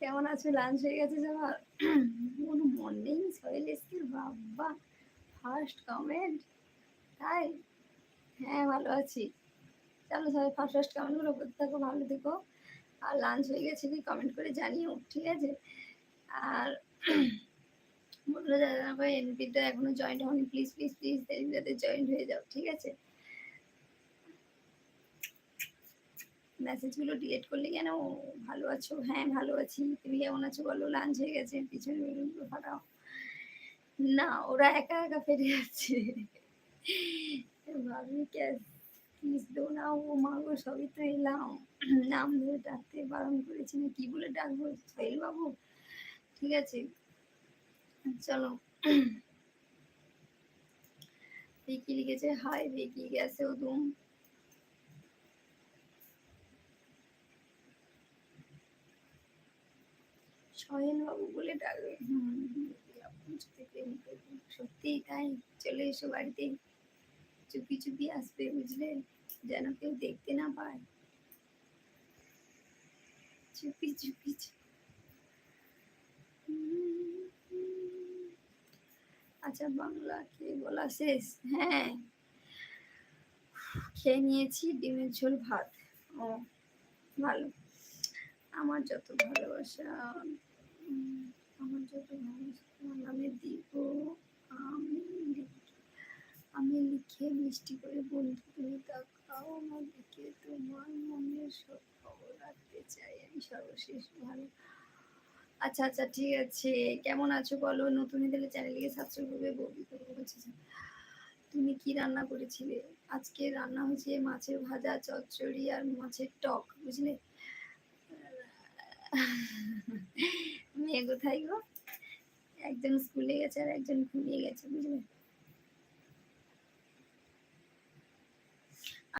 কেমন আছো? লাঞ্চ হয়ে গেছে সবার? গুড মর্নিং সোহেল এসকে, বাবা ফার্স্ট কমেন্ট, তাই? হ্যাঁ ভালো আছি। চলো সবাই ফার্স্ট ফার্স্ট কমেন্টগুলো করতে থাকো, ভালো থেকো। আর লাঞ্চ হয়ে গেছে কি কমেন্ট করে জানিও, ঠিক আছে? আর বন্ধুরা যারা ভাই এনপিটা এখনো জয়েন্ট হয়নি, প্লিজ প্লিজ প্লিজ যাতে জয়েন্ট হয়ে যাও, ঠিক আছে? মেসেজগুলো ডিলিট করলে কেন? ভালো আছো? হ্যাঁ ভালো আছি। তুমি কেমন আছো বলো? লাঞ্চ হয়ে গেছে, পিছনে বেলুনগুলো ফাটাও। না, ওরা একা একা ফেটে যাচ্ছে। ভাবি কিস দো না, ও মা গো সবই তো এলাম। নাম ধরে ডাকতে বারণ করেছি না, কি বলে ডাকবো? সোহেল বাবু, ঠিক আছে চলো। ভিকি লিখেছে হাই ভিকি, গেছে ও তুম। সোহেল বাবু বলে ডাকবে। সত্যি তাই, চলে এসো বাড়িতে, চুপি চুপি আসবে বুঝলে, যেন কেউ দেখতে না পায়, চুপি চুপি আচ্ছা বাংলা কি বলা শেষ? হ্যাঁ খেয়ে নিয়েছি, ডিমের ঝোল ভাত। ও ভালো। আমার যত ভালোবাসা, আমার যত ভালোবাসা তোমার নামে দিব, আমি আমি লিখে মিষ্টি করে, বন্ধু তুমি তাকাও আমার দিকে, তোমার মনের সব খবর রাখতে চাই আমি সর্বশেষ ভালো। আচ্ছা আচ্ছা ঠিক আছে, কেমন আছো বলো? নতুন দিলে চ্যানেলকে সাবস্ক্রাইব করবে, বৌদি করবো বলছে। তুমি কি রান্না করেছিলে? আজকে রান্না হয়েছে মাছের ভাজা, চচ্চড়ি আর মাছের টক, বুঝলে? মেয়ে কোথায় গো? একজন স্কুলে গেছে আর একজন ঘুমিয়ে গেছে, বুঝলে?